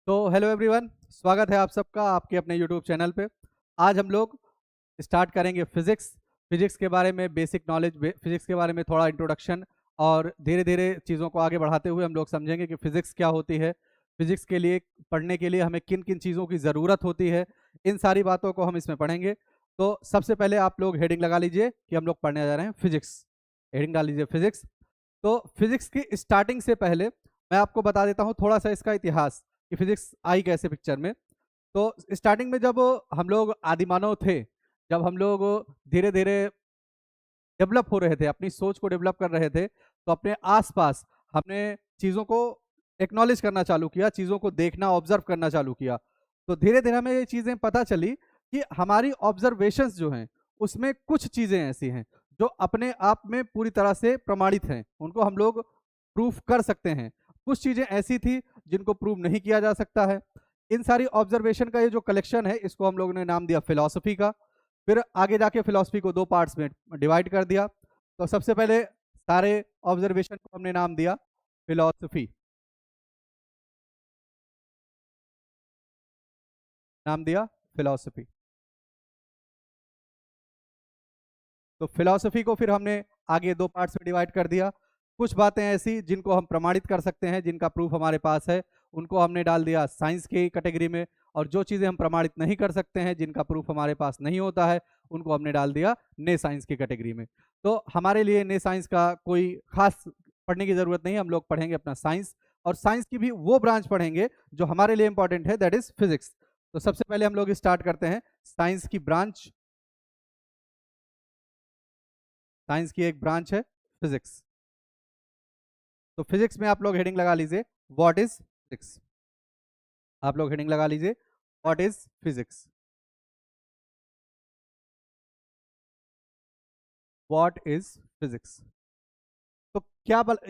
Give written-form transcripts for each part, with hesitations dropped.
तो hello everyone, स्वागत है आप सबका आपके अपने यूट्यूब चैनल पे। आज हम लोग स्टार्ट करेंगे फिजिक्स के बारे में बेसिक नॉलेज, फिजिक्स के बारे में थोड़ा इंट्रोडक्शन, और धीरे धीरे चीज़ों को आगे बढ़ाते हुए हम लोग समझेंगे कि फिजिक्स क्या होती है, फिजिक्स के लिए पढ़ने के लिए हमें किन किन चीज़ों की ज़रूरत होती है। इन सारी बातों को हम इसमें पढ़ेंगे। तो सबसे पहले आप लोग हेडिंग लगा लीजिए कि हम लोग पढ़ने जा रहे हैं फिजिक्स। हेडिंग डाल लीजिए फिजिक्स। तो फिजिक्स की स्टार्टिंग से पहले मैं आपको बता देता हूँ थोड़ा सा इसका इतिहास कि फिजिक्स आई कैसे पिक्चर में। तो स्टार्टिंग में जब हम लोग आदिमानव थे, जब हम लोग धीरे धीरे डेवलप हो रहे थे, अपनी सोच को डेवलप कर रहे थे, तो अपने आसपास हमने चीज़ों को एक्नॉलेज करना चालू किया, चीज़ों को देखना, ऑब्जर्व करना चालू किया। तो धीरे धीरे हमें ये चीज़ें पता चली कि हमारी ऑब्जर्वेशंस जो हैं उसमें कुछ चीज़ें ऐसी हैं जो अपने आप में पूरी तरह से प्रमाणित हैं, उनको हम लोग प्रूफ कर सकते हैं। कुछ चीज़ें ऐसी थी जिनको प्रूव नहीं किया जा सकता है। इन सारी ऑब्जर्वेशन का ये जो कलेक्शन है, इसको हम लोगों ने नाम दिया फिलॉसफी का। फिर आगे जाके फिलॉसफी को दो पार्ट्स में डिवाइड कर दिया। तो सबसे पहले सारे ऑब्जर्वेशन को हमने नाम दिया फिलॉसफी, नाम दिया फिलॉसफी। तो फिलॉसफी को फिर हमने आगे दो पार्ट्स में डिवाइड कर दिया। कुछ बातें ऐसी जिनको हम प्रमाणित कर सकते हैं, जिनका प्रूफ हमारे पास है, उनको हमने डाल दिया साइंस की कैटेगरी में। और जो चीज़ें हम प्रमाणित नहीं कर सकते हैं, जिनका प्रूफ हमारे पास नहीं होता है, उनको हमने डाल दिया ने साइंस की कैटेगरी में। तो हमारे लिए ने साइंस का कोई खास पढ़ने की ज़रूरत नहीं है, हम लोग पढ़ेंगे अपना साइंस। और साइंस की भी वो ब्रांच पढ़ेंगे जो हमारे लिए इंपॉर्टेंट है, दैट इज फिजिक्स। तो सबसे पहले हम लोग स्टार्ट करते हैं साइंस की ब्रांच। साइंस की एक ब्रांच है फिजिक्स। तो फिजिक्स में आप लोग हेडिंग लगा लीजिए व्हाट इज फिजिक्स। आप लोग हेडिंग लगा लीजिए what is physics. What is physics. तो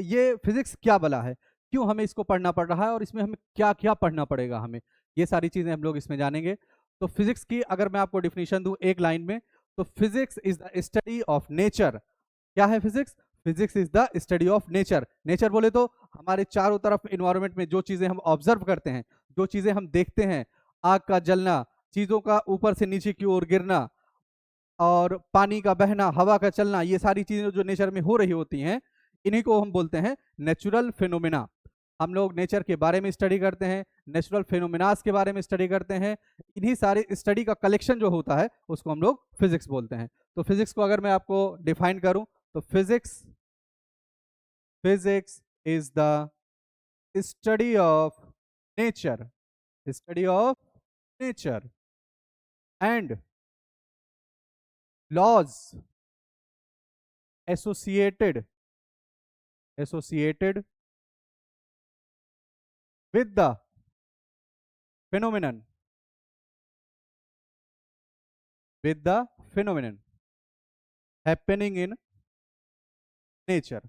ये फिजिक्स क्या बला है, क्यों हमें इसको पढ़ना पड़ रहा है, और इसमें हमें क्या क्या पढ़ना पड़ेगा हमें, ये सारी चीजें हम लोग इसमें जानेंगे। तो फिजिक्स की अगर मैं आपको डिफिनेशन दूं एक लाइन में, तो physics is the study of nature. क्या है physics? Physics is the study of nature. Nature बोले तो हमारे चारों तरफ इन्वायरमेंट में जो चीजें हम ऑब्जर्व करते हैं, जो चीजें हम देखते हैं, आग का जलना, चीजों का ऊपर से नीचे की ओर गिरना, और पानी का बहना, हवा का चलना, ये सारी चीजें जो नेचर में हो रही होती हैं, इन्हीं को हम बोलते हैं नेचुरल फिनोमिना। हम लोग नेचर के बारे में स्टडी करते हैं, नेचुरल फिनोमिनास के बारे में स्टडी करते हैं। इन्हीं सारे स्टडी का कलेक्शन जो होता है उसको हम लोग फिजिक्स बोलते हैं। तो फिजिक्स को अगर मैं आपको डिफाइन करूं, तो physics physics is the study of nature, study of nature and laws associated associated with the phenomenon with the phenomenon happening in nature,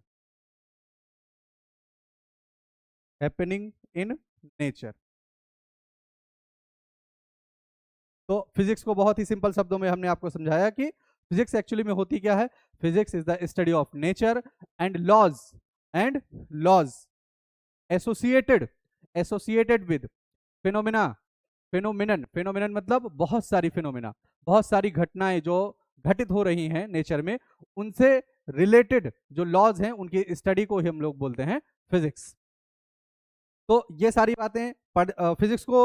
happening in nature। तो फिजिक्स को बहुत ही सिंपल शब्दों में हमने आपको समझाया कि फिजिक्स एक्चुअली में होती क्या है। Physics is the study of nature and laws associated associated with phenomena. Phenomenon मतलब बहुत सारी फिनोमिना, बहुत सारी घटनाएं जो घटित हो रही हैं नेचर में, उनसे रिलेटेड जो लॉज हैं उनकी स्टडी को ही हम लोग बोलते हैं फिजिक्स। तो ये सारी बातें फिजिक्स को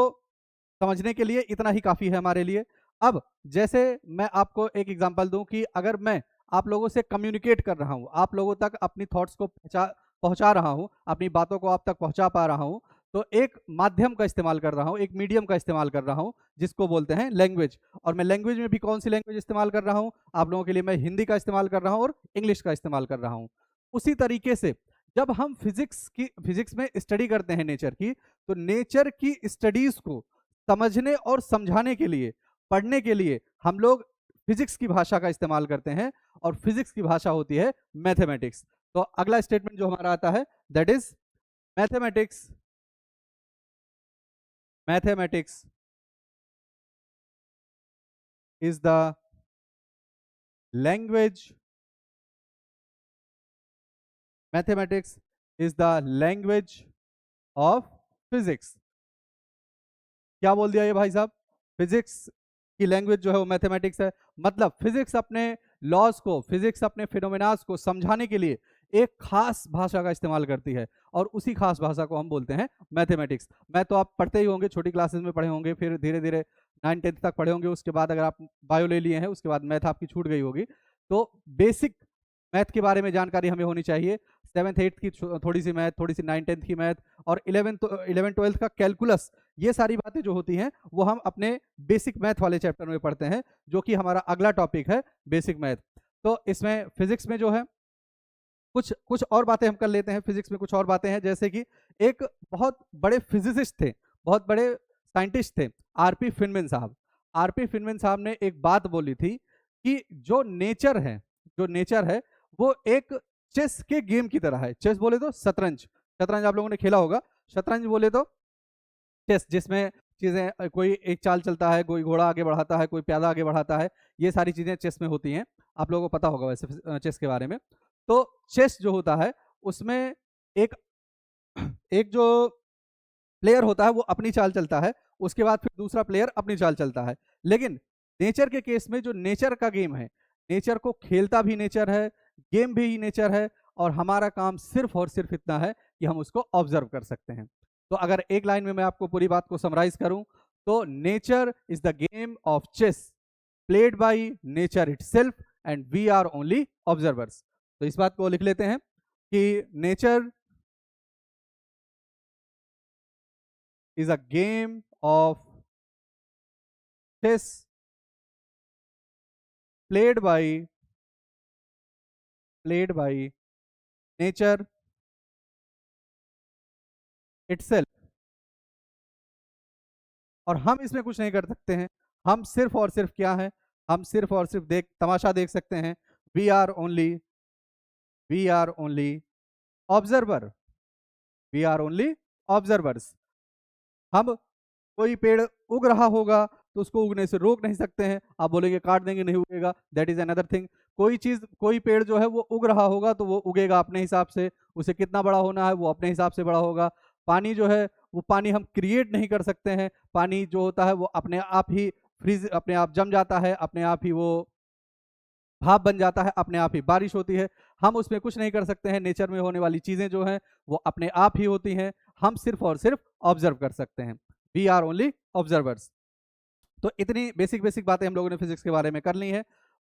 समझने के लिए इतना ही काफी है हमारे लिए। अब जैसे मैं आपको एक एग्जांपल दूं कि अगर मैं आप लोगों से कम्युनिकेट कर रहा हूं, आप लोगों तक अपनी थॉट्स को पहुंचा रहा हूं, अपनी बातों को आप तक पहुंचा पा रहा हूं, तो एक माध्यम का इस्तेमाल कर रहा हूं, एक मीडियम का इस्तेमाल कर रहा हूं, जिसको बोलते हैं लैंग्वेज। और मैं लैंग्वेज में भी कौन सी लैंग्वेज इस्तेमाल कर रहा हूं? आप लोगों के लिए मैं हिंदी का इस्तेमाल कर रहा हूं और इंग्लिश का इस्तेमाल कर रहा हूं। उसी तरीके से जब हम फिजिक्स में स्टडी करते हैं नेचर की, तो नेचर की स्टडीज को समझने और समझाने के लिए, पढ़ने के लिए हम लोग फिजिक्स की भाषा का इस्तेमाल करते हैं, और फिजिक्स की भाषा होती है मैथमेटिक्स। तो अगला स्टेटमेंट जो हमारा आता है, that is mathematics mathematics is the language mathematics is the language of physics. क्या बोल दिया ये भाई साहब, फिजिक्स की लैंग्वेज जो है वो मैथमेटिक्स है। मतलब फिजिक्स अपने लॉज को, फिजिक्स अपने फिनोमेनास को समझाने के लिए एक खास भाषा का इस्तेमाल करती है, और उसी खास भाषा को हम बोलते हैं मैथमेटिक्स। मैं तो आप पढ़ते ही होंगे, छोटी क्लासेस में पढ़े होंगे, फिर धीरे धीरे 9th 10th तक पढ़े होंगे, उसके बाद अगर आप बायो ले लिए हैं उसके बाद मैथ आपकी छूट गई होगी। तो बेसिक मैथ के बारे में जानकारी हमें होनी चाहिए। 7th 8th की थोड़ी सी मैथ, थोड़ी सी 9th 10th की मैथ, और 11th 12th का कैलकुलस, ये सारी बातें जो होती हैं वो हम अपने बेसिक मैथ वाले चैप्टर में पढ़ते हैं, जो कि हमारा अगला टॉपिक है बेसिक मैथ। तो इसमें फिजिक्स में जो है कुछ कुछ और बातें हम कर लेते हैं। फिजिक्स में कुछ और बातें हैं, जैसे कि एक बहुत बड़े फिजिसिस्ट थे, बहुत बड़े साइंटिस्ट थे, आरपी फिनमैन साहब। आरपी फिनमैन साहब ने एक बात बोली थी कि जो नेचर है, जो नेचर है वो एक चेस के गेम की तरह है। चेस बोले तो शतरंज, शतरंज आप लोगों ने खेला होगा। शतरंज बोले तो चेस, जिसमें चीजें कोई एक चाल चलता है, कोई घोड़ा आगे बढ़ाता है, कोई प्यादा आगे बढ़ाता है, ये सारी चीजें चेस में होती हैं। आप लोगों को पता होगा वैसे चेस के बारे में। तो चेस जो होता है उसमें एक एक जो प्लेयर होता है वो अपनी चाल चलता है, उसके बाद फिर दूसरा प्लेयर अपनी चाल चलता है। लेकिन नेचर के केस में जो नेचर का गेम है, नेचर को खेलता भी नेचर है, गेम भी नेचर है, और हमारा काम सिर्फ और सिर्फ इतना है कि हम उसको ऑब्जर्व कर सकते हैं। तो अगर एक लाइन में मैं आपको पूरी बात को समराइज करूं, तो nature is the game of chess played by nature itself and we are only observers. तो इस बात को लिख लेते हैं कि nature is a game of chess played by nature itself, और हम इसमें कुछ नहीं कर सकते हैं। हम सिर्फ और सिर्फ क्या है, हम सिर्फ और सिर्फ तमाशा देख सकते हैं। We are only observer, we are only observers. हम कोई पेड़ उग रहा होगा तो उसको उगने से रोक नहीं सकते हैं। आप बोलेंगे काट देंगे, नहीं उगेगा, दैट इज अनदर थिंग। कोई चीज, कोई पेड़ जो है वो उग रहा होगा तो वो उगेगा अपने हिसाब से, उसे कितना बड़ा होना है वो अपने हिसाब से बड़ा होगा। पानी जो है वो पानी हम क्रिएट नहीं कर सकते हैं, पानी जो होता है वो अपने आप ही फ्रीज, अपने आप जम जाता है, अपने आप ही वो भाप बन जाता है, अपने आप ही बारिश होती है। हम उसमें कुछ नहीं कर सकते हैं। नेचर में होने वाली चीजें जो हैं वो अपने आप ही होती हैं, हम सिर्फ और सिर्फ ऑब्जर्व कर सकते हैं। We are only observers. तो इतनी बेसिक बेसिक बातें हम लोगों ने फिजिक्स के बारे में कर ली हैं।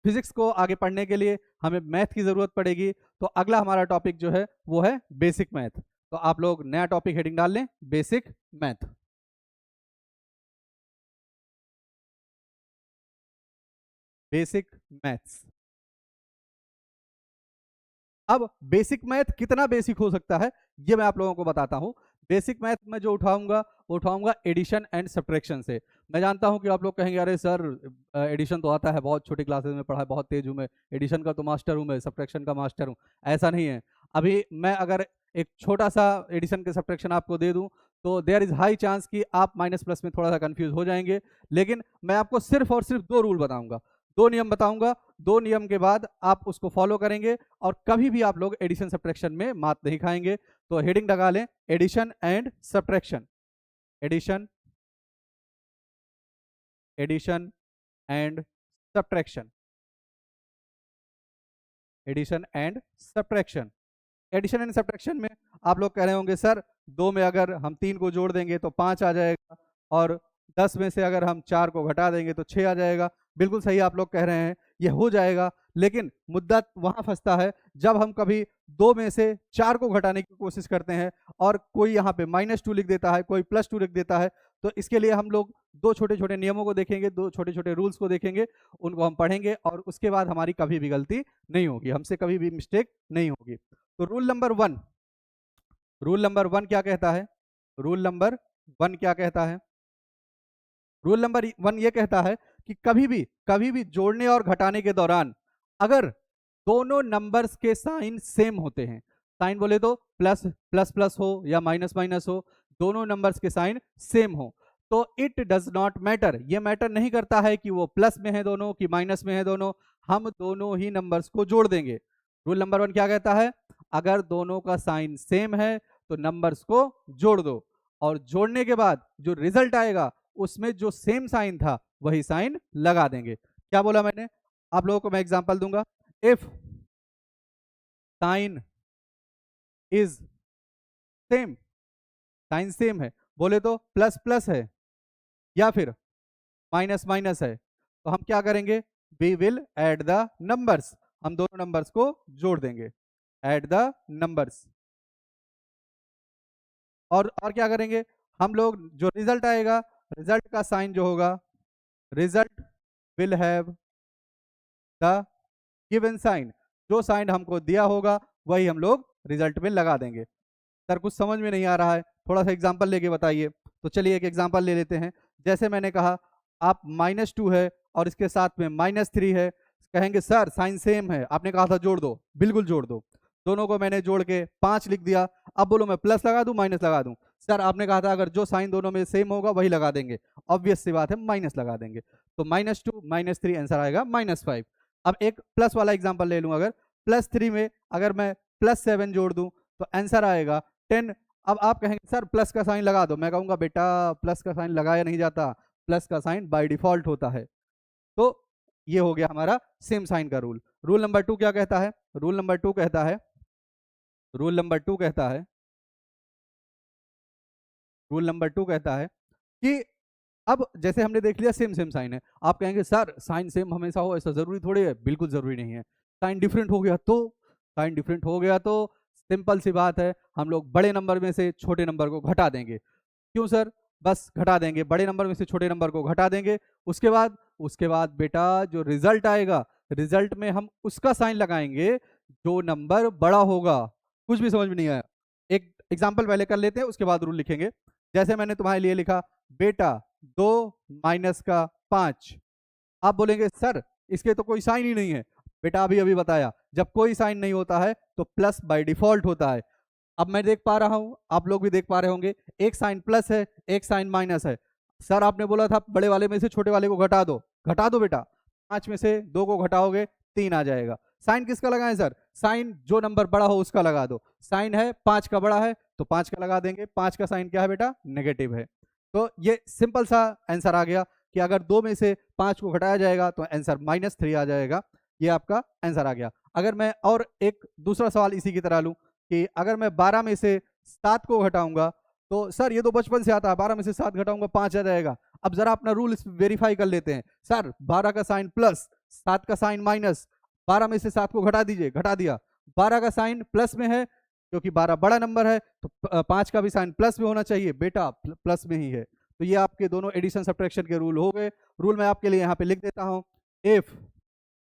फिजिक्स को आगे पढ़ने के लिए हमें मैथ की जरूरत पड़ेगी। तो अगला हमारा टॉपिक जो है वो है बेसिक मैथ। तो आप लोग नया टॉपिक हेडिंग डाल लें, बेसिक मैथ। Basic maths. अब बेसिक मैथ कितना बेसिक हो सकता है ये मैं आप लोगों को बताता हूं। बेसिक मैथ में जो उठाऊंगा वो उठाऊंगा एडिशन एंड सब्ट्रैक्शन से। मैं जानता हूं कि आप लोग कहेंगे अरे सर एडिशन तो आता है, बहुत छोटी क्लासेस में पढ़ा है, बहुत तेज हूं मैं, एडिशन का तो मास्टर हूं मैं, सब्ट्रैक्शन का मास्टर हूं। ऐसा नहीं है। अभी मैं अगर एक छोटा सा एडिशन के सब्ट्रैक्शन आपको दे दूं तो देयर इज हाई चांस कि आप माइनस प्लस में थोड़ा सा कंफ्यूज हो जाएंगे। लेकिन मैं आपको सिर्फ और सिर्फ दो रूल बताऊंगा, दो नियम बताऊंगा। दो नियम के बाद आप उसको फॉलो करेंगे और कभी भी आप लोग एडिशन सब्ट्रैक्शन में मात नहीं खाएंगे। तो हेडिंग लगा लें, addition and subtraction, addition, addition and subtraction, addition and subtraction. Addition and subtraction में आप लोग कह रहे होंगे सर दो में अगर हम 3 को जोड़ देंगे तो 5 आ जाएगा, और 10 में से अगर हम 4 को घटा देंगे तो 6 आ जाएगा। बिल्कुल सही आप लोग कह रहे हैं, ये हो जाएगा। लेकिन मुद्दा वहां फंसता है जब हम कभी 2 में से 4 को घटाने की कोशिश करते हैं और कोई यहाँ पे -2 लिख देता है, कोई +2 लिख देता है। तो इसके लिए हम लोग दो छोटे छोटे नियमों को देखेंगे, दो छोटे छोटे रूल्स को देखेंगे, उनको हम पढ़ेंगे और उसके बाद हमारी कभी भी गलती नहीं होगी, हमसे कभी भी मिस्टेक नहीं होगी। तो रूल नंबर वन क्या कहता है? रूल नंबर वन क्या कहता है? रूल नंबर वन ये कहता है कि कभी भी जोड़ने और घटाने के दौरान अगर दोनों नंबर्स के साइन सेम होते हैं, साइन बोले तो प्लस प्लस प्लस हो या माइनस माइनस हो, दोनों नंबर्स के साइन सेम हो, तो इट डज नॉट मैटर, ये मैटर नहीं करता है कि वो प्लस में है दोनों कि माइनस में है दोनों, हम दोनों ही नंबर्स को जोड़ देंगे। रूल नंबर वन क्या कहता है? अगर दोनों का साइन सेम है तो नंबर्स को जोड़ दो, और जोड़ने के बाद जो रिजल्ट आएगा उसमें जो सेम साइन था वही साइन लगा देंगे। क्या बोला मैंने? आप लोगों को मैं एग्जांपल दूंगा। If sign is same, sign same है, बोले तो प्लस प्लस है या फिर माइनस माइनस है, तो हम क्या करेंगे? We will add the numbers, हम दोनों नंबर्स को जोड़ देंगे, ऐड द नंबर्स। और क्या करेंगे हम लोग? जो रिजल्ट आएगा, रिजल्ट का साइन जो होगा, result will have the given sign, जो साइन हमको दिया होगा वही हम लोग रिजल्ट में लगा देंगे। सर कुछ समझ में नहीं आ रहा है, थोड़ा सा एग्जांपल लेके बताइए। तो चलिए एक एग्जांपल ले लेते हैं। जैसे मैंने कहा आप -2 है और इसके साथ में -3 है, कहेंगे सर साइन सेम है, आपने कहा था जोड़ दो, बिल्कुल जोड़ दो। दोनों को मैंने जोड़ के 5 लिख दिया। अब बोलो मैं प्लस लगा दूं माइनस लगा दूं? सर आपने कहा था अगर जो साइन दोनों में सेम होगा वही लगा देंगे, ऑब्वियस सी बात है माइनस लगा देंगे। तो -2 -3 आंसर आएगा -5। अब एक प्लस वाला एग्जाम्पल ले लूँ, अगर +3 में अगर मैं +7 जोड़ दूं तो आंसर आएगा 10। अब आप कहेंगे सर प्लस का साइन लगा दो, मैं कहूंगा बेटा प्लस का साइन लगाया नहीं जाता, प्लस का साइन बाय डिफॉल्ट होता है। तो ये हो गया हमारा सेम साइन का रूल। रूल नंबर 2 क्या कहता है? रूल नंबर 2 कहता है, रूल नंबर 2 कहता है, रूल नंबर 2 कहता है कि अब जैसे हमने देख लिया सेम सेम साइन है, आप कहेंगे सर साइन सेम हमेशा हो ऐसा जरूरी थोड़ी है, बिल्कुल जरूरी नहीं है। साइन डिफरेंट हो गया तो, साइन डिफरेंट हो गया तो सिंपल सी बात है, हम लोग बड़े नंबर में से छोटे नंबर को घटा देंगे। क्यों सर? बस घटा देंगे, बड़े नंबर में से छोटे नंबर को घटा देंगे। उसके बाद बेटा जो रिजल्ट आएगा, रिजल्ट में हम उसका साइन लगाएंगे जो नंबर बड़ा होगा। कुछ भी समझ में नहीं आया? एक एग्जाम्पल पहले कर लेते हैं, उसके बाद रूल लिखेंगे। जैसे मैंने तुम्हारे लिए लिखा बेटा 2 माइनस का 5। आप बोलेंगे सर इसके तो कोई साइन ही नहीं है। बेटा अभी अभी बताया, जब कोई साइन नहीं होता है तो प्लस बाय डिफॉल्ट होता है। अब मैं देख पा रहा हूं, आप लोग भी देख पा रहे होंगे, एक साइन प्लस है एक साइन माइनस है। सर आपने बोला था बड़े वाले में से छोटे वाले को घटा दो, घटा दो बेटा। 5 में से 2 को घटाओगे 3 आ जाएगा। साइन किसका लगाएं सर? साइन जो नंबर बड़ा हो उसका लगा दो। साइन है 5 का बड़ा है तो 5 का लगा देंगे। 5 का साइन क्या है बेटा? नेगेटिव है। तो ये सिंपल सा आंसर आ गया कि अगर 2 में से 5 को घटाया जाएगा तो आंसर -3 आ जाएगा। ये आपका आंसर आ गया। अगर मैं और एक दूसरा सवाल इसी की तरह लूं कि अगर मैं 12 में से 7 को घटाऊंगा तो सर ये तो बचपन से आता है, 12 में से 7 घटाऊंगा 5 आ जाएगा। अब जरा अपना रूल वेरीफाई कर लेते हैं। सर 12 का साइन प्लस, 7 का साइन माइनस, 12 में से 7 को घटा दीजिए, घटा दिया। 12 का साइन प्लस में है क्योंकि 12 बड़ा नंबर है, तो 5 का भी साइन प्लस में होना चाहिए, बेटा प्लस में ही है। तो ये आपके दोनों एडिशन सब्ट्रैक्शन के रूल हो गए। रूल मैं आपके लिए यहाँ पे लिख देता हूँ। इफ,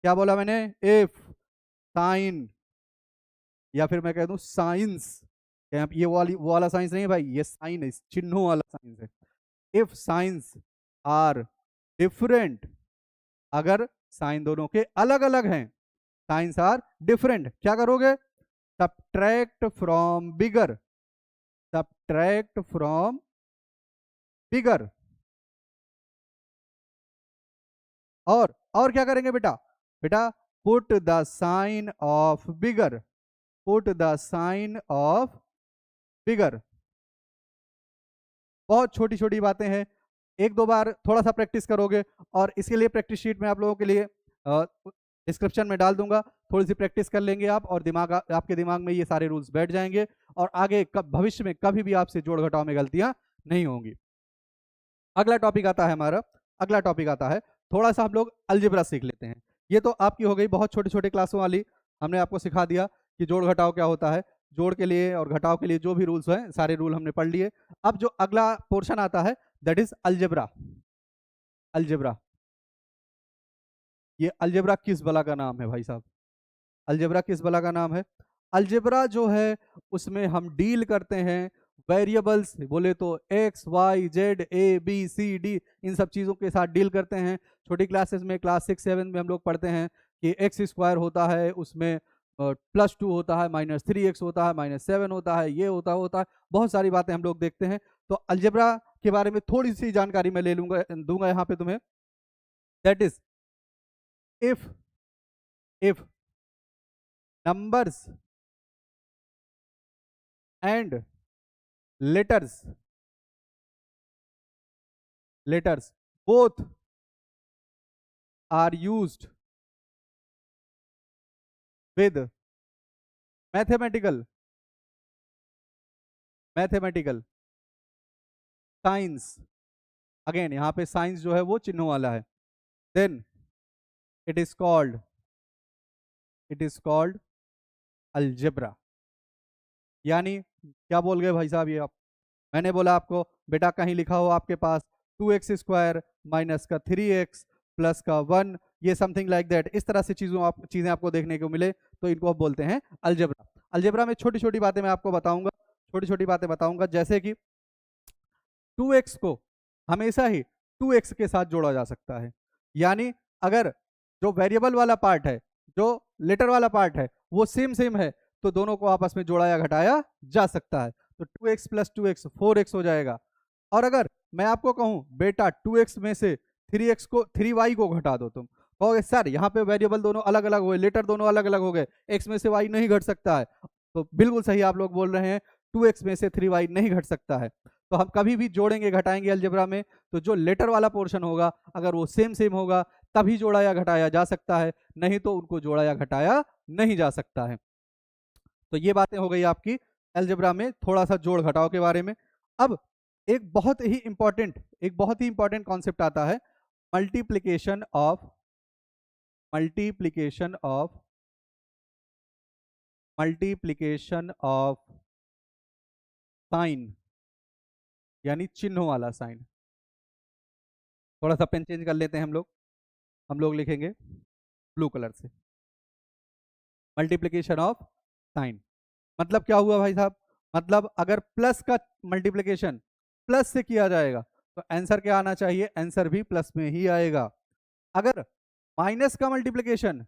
क्या बोला मैंने? इफ साइन, या फिर मैं कह दूं साइंस, ये वो वाला साइंस नहीं है भाई, ये साइन है, चिन्हों वाला साइंस है। इफ साइंस आर डिफरेंट, अगर साइन दोनों के अलग अलग हैं, साइंस आर डिफरेंट, क्या करोगे? Subtract from bigger, subtract from bigger. और क्या करेंगे बेटा? बेटा put the sign of bigger, put the sign of bigger. बहुत छोटी छोटी बातें हैं, एक दो बार थोड़ा सा प्रैक्टिस करोगे, और इसके लिए प्रैक्टिस शीट में आप लोगों के लिए डिस्क्रिप्शन में डाल दूंगा। थोड़ी सी प्रैक्टिस कर लेंगे आप, और आपके दिमाग में ये सारे रूल्स बैठ जाएंगे, और आगे भविष्य में कभी भी आपसे जोड़ घटाव में गलतियां नहीं होंगी। अगला टॉपिक आता है हमारा, अगला टॉपिक आता है, थोड़ा सा हम लोग अलजेब्रा सीख लेते हैं। ये तो आपकी हो गई बहुत छोटे छोटे क्लासों वाली, हमने आपको सिखा दिया कि जोड़ घटाव क्या होता है। जोड़ के लिए और घटाव के लिए जो भी रूल्स हैं सारे रूल हमने पढ़ लिए। अब जो अगला पोर्शन आता है दैट इज अलजेब्रा। अलजेब्रा, ये अलजेब्रा किस बला का नाम है भाई साहब? अलजेब्रा किस बला का नाम है? अलजेब्रा जो है उसमें हम डील करते हैं वेरिएबल्स, बोले तो X Y Z A B C D, इन सब चीज़ों के साथ डील करते हैं। छोटी क्लासेस में क्लास 6 7 में हम लोग पढ़ते हैं कि एक्स स्क्वायर होता है, उसमें +2 होता है, -3x होता है, -7 होता है, ये होता है, बहुत सारी बातें हम लोग देखते हैं। तो अलजेब्रा के बारे में थोड़ी सी जानकारी मैं ले लूंगा, दूंगा यहाँ पे तुम्हें। That is if numbers and letters letters both are used with mathematical science, again यहाँ पे साइंस जो है वो चिन्हों वाला है, then it is called algebra. यानी क्या बोल गए भाई साहब ये आप? मैंने बोला आपको बेटा कहीं लिखा हो आपके पास 2x² माइनस का 3x प्लस का 1, ये समथिंग लाइक दैट, इस तरह से चीजें आपको देखने को मिले तो इनको आप बोलते हैं अलजेब्रा। अलजेब्रा में छोटी छोटी बातें मैं आपको बताऊंगा, छोटी छोटी बातें बताऊंगा, जैसे कि 2x को हमेशा ही 2x के साथ जोड़ा जा सकता है। यानी अगर जो वेरिएबल वाला पार्ट है, जो लेटर वाला पार्ट है, वो सेम सेम है तो दोनों को आपस में जोड़ा या घटाया जा सकता है। तो 2x प्लस 2x 4x हो जाएगा। और अगर मैं आपको कहूं बेटा 2x में से 3y को घटा दो, तुम कहोगे सर यहाँ पे वेरिएबल दोनों अलग अलग हो गए, लेटर दोनों अलग अलग हो गए, x में से y नहीं घट सकता है। तो बिल्कुल सही आप लोग बोल रहे हैं, 2x में से 3y नहीं घट सकता है। तो हम कभी भी जोड़ेंगे घटाएंगे अलजेब्रा में तो जो लेटर वाला पोर्शन होगा अगर वो सेम सेम होगा तभी जोड़ा या घटाया जा सकता है, नहीं तो उनको जोड़ा या घटाया नहीं जा सकता है। तो ये बातें हो गई आपकी अलजेब्रा में थोड़ा सा जोड़ घटाव के बारे में। अब एक बहुत ही इंपॉर्टेंट कॉन्सेप्ट आता है, मल्टीप्लिकेशन ऑफ साइन, यानी चिन्हों वाला साइन। थोड़ा सा पेन चेंज कर लेते हैं हम लोग लिखेंगे ब्लू कलर से, मल्टीप्लिकेशन ऑफ साइन। मतलब क्या हुआ भाई साहब? मतलब अगर प्लस का मल्टीप्लिकेशन प्लस से किया जाएगा तो आंसर क्या आना चाहिए? आंसर भी प्लस में ही आएगा। अगर माइनस का मल्टीप्लिकेशन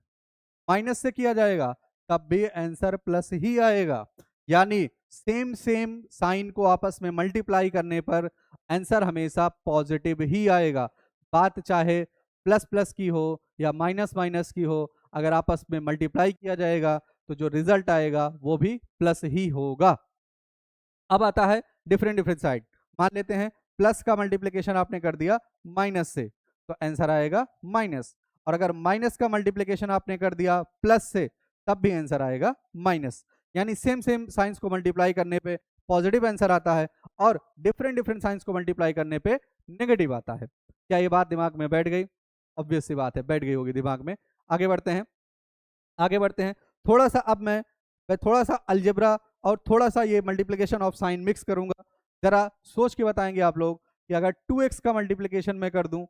माइनस से किया जाएगा तब भी आंसर प्लस ही आएगा। यानी सेम सेम साइन को आपस में मल्टीप्लाई करने पर आंसर हमेशा पॉजिटिव ही आएगा। बात चाहे प्लस प्लस की हो या माइनस माइनस की हो, अगर आपस में मल्टीप्लाई किया जाएगा तो जो रिजल्ट आएगा वो भी प्लस ही होगा। अब आता है डिफरेंट साइड। मान लेते हैं प्लस का मल्टीप्लिकेशन आपने कर दिया माइनस से तो आंसर आएगा माइनस, और अगर माइनस का मल्टीप्लिकेशन आपने कर दिया प्लस से तब भी आंसर आएगा माइनस। यानी सेम सेम साइंस को मल्टीप्लाई करने पे पॉजिटिव आंसर आता है और डिफरेंट साइंस को मल्टीप्लाई करने पे नेगेटिव आता है। क्या ये बात दिमाग में बैठ गई? ऑब्वियस सी बात है, बैठ गई होगी दिमाग में। आगे बढ़ते हैं थोड़ा सा। अब मैं थोड़ा सा अलजेब्रा और थोड़ा सा ये मल्टीप्लिकेशन ऑफ साइन मिक्स करूंगा। जरा सोच के बताएंगे आप लोग कि अगर 2x का मल्टीप्लिकेशन मैं कर दूं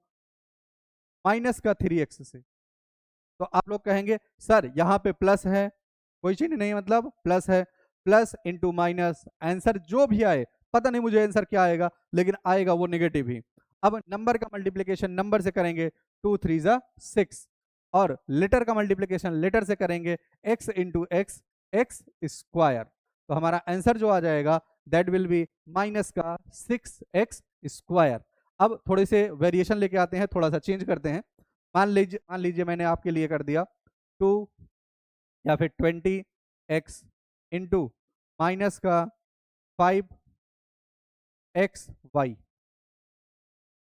माइनस का 3x से तो आप लोग कहेंगे सर यहाँ पे प्लस है, कोई चीज नहीं, मतलब प्लस है, प्लस इंटू माइनस, आंसर जो भी आए, पता नहीं मुझे आंसर क्या आएगा लेकिन आएगा वो नेगेटिव ही। अब नंबर का मल्टीप्लिकेशन नंबर से करेंगे 2 3 जा 6, और लेटर का मल्टीप्लिकेशन लेटर से करेंगे x into X X square. तो हमारा आंसर जो आ जाएगा दैट विल बी माइनस का 6x स्क्वायर। अब थोड़े से वेरिएशन लेके आते हैं, थोड़ा सा चेंज करते हैं। मान लीजिए मैंने आपके लिए कर दिया 2 या फिर 20x इंटू माइनस का 5xy।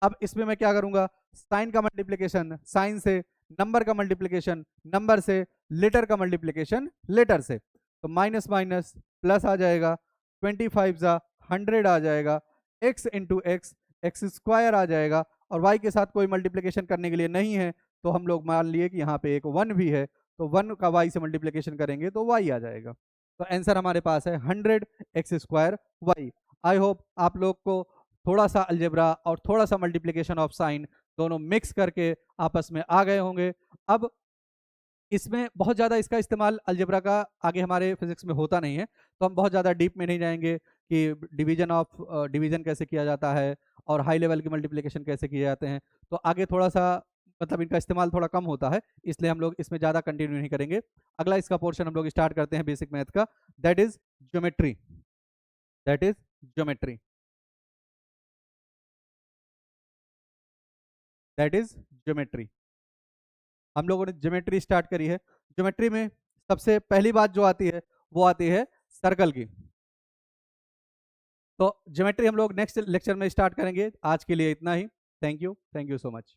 अब इसमें मैं क्या करूंगा? साइन का मल्टीप्लिकेशन साइन से, नंबर का मल्टीप्लिकेशन नंबर से, लेटर का मल्टीप्लिकेशन लेटर से। तो माइनस माइनस प्लस आ जाएगा, 25 जा 100 आ जाएगा, x into X X square आ जाएगा, और y के साथ कोई मल्टीप्लिकेशन करने के लिए नहीं है तो हम लोग मान लिए कि यहाँ पे एक 1 भी है तो 1 का y से मल्टीप्लिकेशन करेंगे तो y आ जाएगा। तो आंसर हमारे पास है 100x square y। I hope आप लोग को थोड़ा सा अलजेब्रा और थोड़ा सा मल्टीप्लिकेशन ऑफ साइन दोनों मिक्स करके आपस में आ गए होंगे। अब इसमें बहुत ज़्यादा इसका इस्तेमाल अलजेब्रा का आगे हमारे फिजिक्स में होता नहीं है, तो हम बहुत ज़्यादा डीप में नहीं जाएंगे कि डिवीजन कैसे किया जाता है और हाई लेवल की मल्टीप्लिकेशन कैसे किए जाते हैं। तो आगे थोड़ा सा मतलब इनका इस्तेमाल थोड़ा कम होता है, इसलिए हम लोग इसमें ज़्यादा कंटिन्यू नहीं करेंगे। अगला इसका पोर्शन हम लोग स्टार्ट करते हैं बेसिक मैथ का, that is geometry. That is geometry that is geometry. हम लोगों ने ज्योमेट्री स्टार्ट करी है। ज्योमेट्री में सबसे पहली बात जो आती है वो आती है सर्कल की। तो ज्योमेट्री हम लोग नेक्स्ट लेक्चर में स्टार्ट करेंगे, आज के लिए इतना ही। Thank you so much.